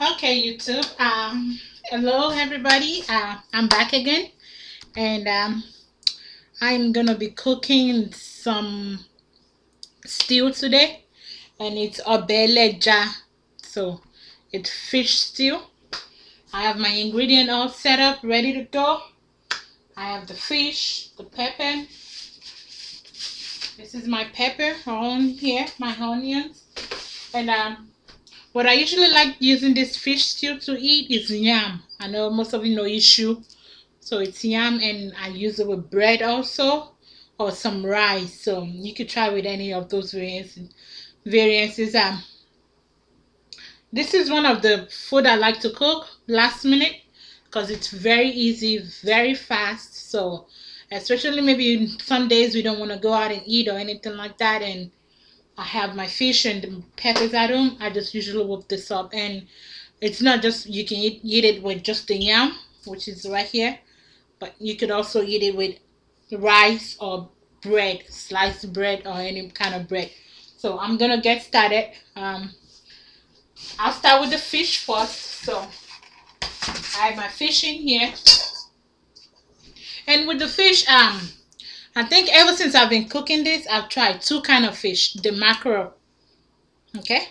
Okay, YouTube. Hello everybody. I'm back again, and I'm gonna be cooking some stew today, and it's Obe Eja. So it's fish stew. I have my ingredient all set up, ready to go. I have the fish, the pepper. This is my pepper on here, my onions, and what I usually like using this fish stew to eat is yam. I know most of you know Isu. So it's yam, and I use it with bread also, or some rice. So you could try with any of those variances. This is one of the food I like to cook last minute because it's very easy, very fast. So especially maybe some days we don't want to go out and eat or anything like that, and I have my fish and the peppers at home. I just usually whip this up, and it's not just you can eat it with just the yam, which is right here, but you could also eat it with rice or bread, sliced bread or any kind of bread. So I'm gonna get started. I'll start with the fish first. So I have my fish in here, and with the fish, I think ever since I've been cooking this, I've tried two kind of fish. The mackerel, okay,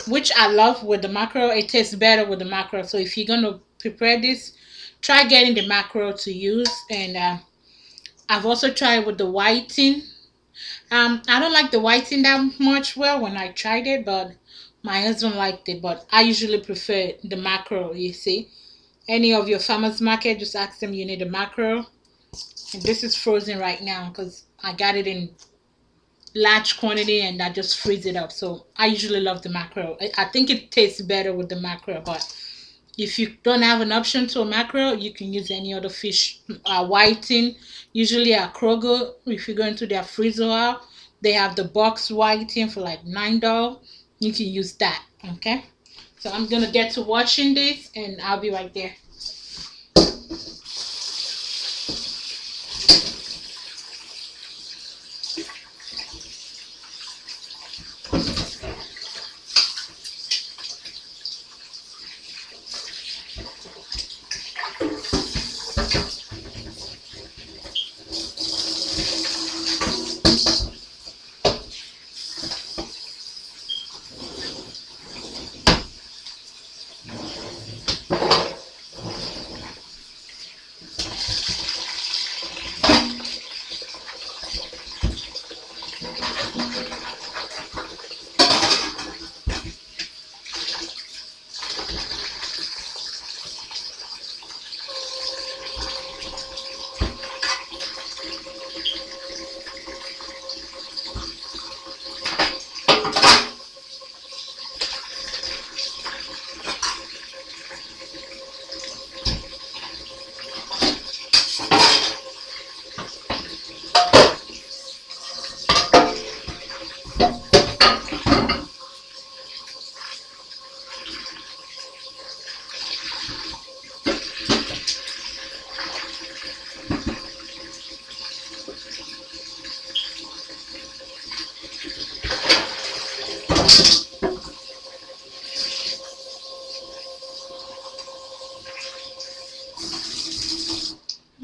which I love with the mackerel. It tastes better with the mackerel. So if you're gonna prepare this, try getting the mackerel to use, and I've also tried with the whiting. I don't like the whiting that much well when I tried it, but my husband liked it. But I usually prefer the mackerel, you see. Any of your farmers market, just ask them you need a mackerel. And this is frozen right now because I got it in large quantity and I just freeze it up. So I usually love the mackerel. I think it tastes better with the mackerel, but if you don't have an option to a mackerel, you can use any other fish. Whiting, usually at Kroger, if you go into their freezer aisle, they have the box whiting for like $9. You can use that, okay? So I'm gonna get to watching this, and I'll be right there.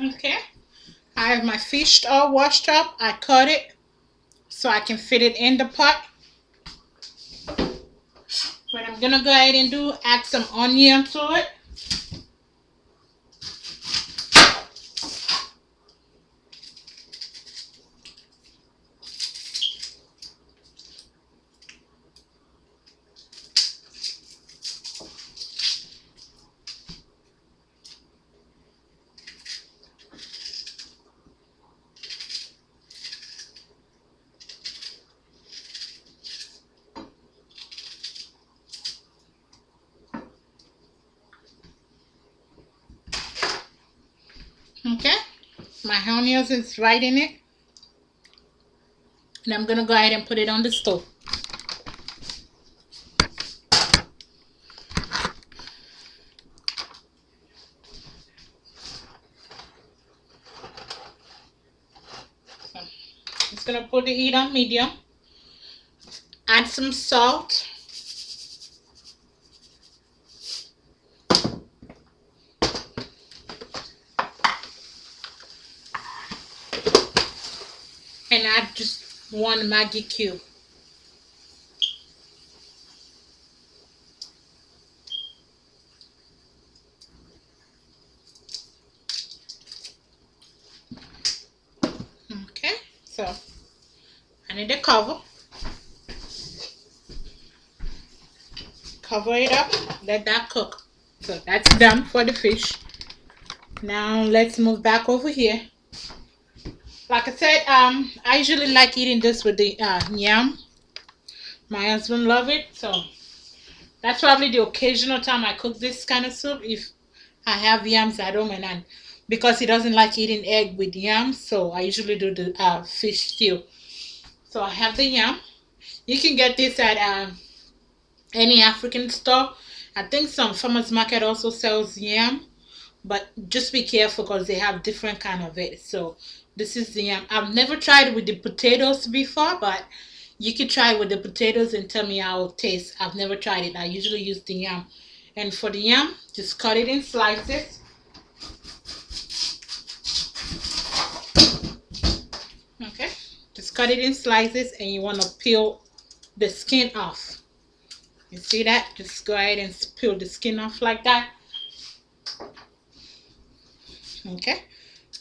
Okay, I have my fish all washed up. I cut it so I can fit it in the pot. What I'm gonna go ahead and do, add some onion to it. Okay, my onions is right in it, and I'm gonna go ahead and put it on the stove. So just gonna put the heat on medium. Add some salt. add just 1 Maggi cube. Okay, so I need to cover it up, let that cook. So that's done for the fish. Now let's move back over here. Like I said, I usually like eating this with the yam. My husband love it, so that's probably the occasional time I cook this kind of soup if I have yams at home, and because he doesn't like eating egg with yam, so I usually do the fish stew. So I have the yam. You can get this at any African store. I think some farmers market also sells yam, but just be careful because they have different kind of it. So this is the yam. I've never tried it with the potatoes before, but you could try it with the potatoes and tell me how it tastes. I've never tried it. I usually use the yam. And for the yam, just cut it in slices. Okay, just cut it in slices, and you want to peel the skin off. You see that? Just go ahead and peel the skin off like that. Okay,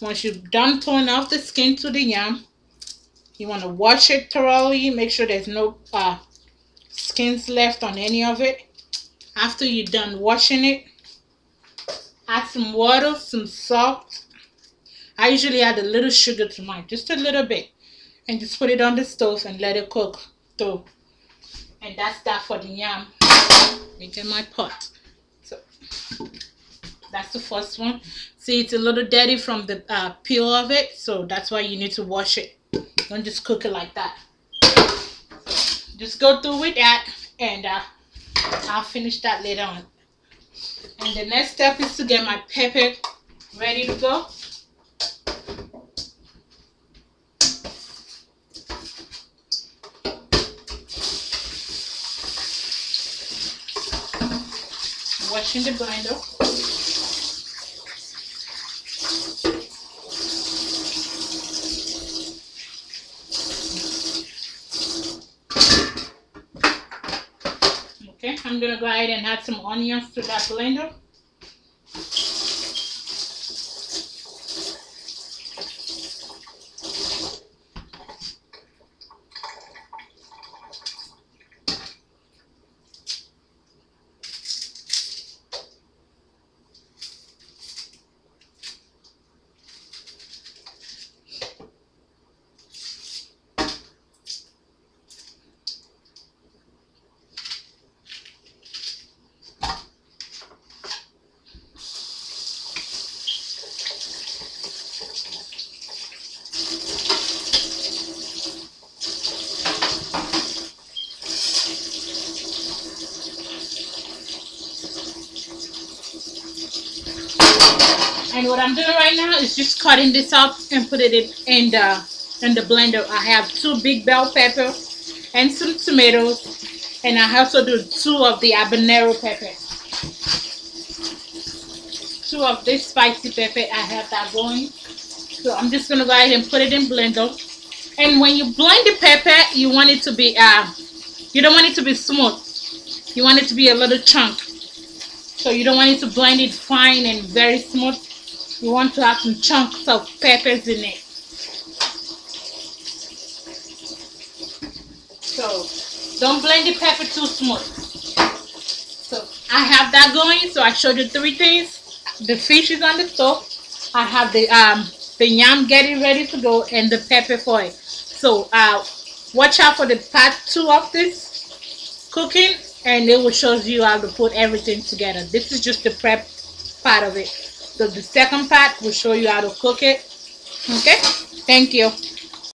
once you've done pulling off the skin to the yam, you want to wash it thoroughly. Make sure there's no skins left on any of it. After you're done washing it, add some water, some salt. I usually add a little sugar to mine, just a little bit, and just put it on the stove and let it cook through. And that's that for the yam. Let me get my pot. So that's the first one. See, it's a little dirty from the peel of it, so that's why you need to wash it. Don't just cook it like that. So just go through with that, and I'll finish that later on. And the next step is to get my pepper ready to go. Washing the blender. Okay, I'm gonna go ahead and add some onions to that blender. And what I'm doing right now is just cutting this up and put it in the blender. I have 2 big bell peppers and some tomatoes, and I also do 2 of the habanero pepper. 2 of this spicy pepper, I have that going. So I'm just gonna go ahead and put it in blender. And when you blend the pepper, you want it to be you don't want it to be smooth. You want it to be a little chunk. So you don't want it to blend it fine and very smooth. You want to have some chunks of peppers in it. So don't blend the pepper too smooth. So I have that going. So I showed you 3 things. The fish is on the stove. I have the yam getting ready to go, and the pepper for it. So watch out for the part 2 of this cooking, and it will show you how to put everything together. This is just the prep part of it. So the second part will show you how to cook it. Okay, thank you.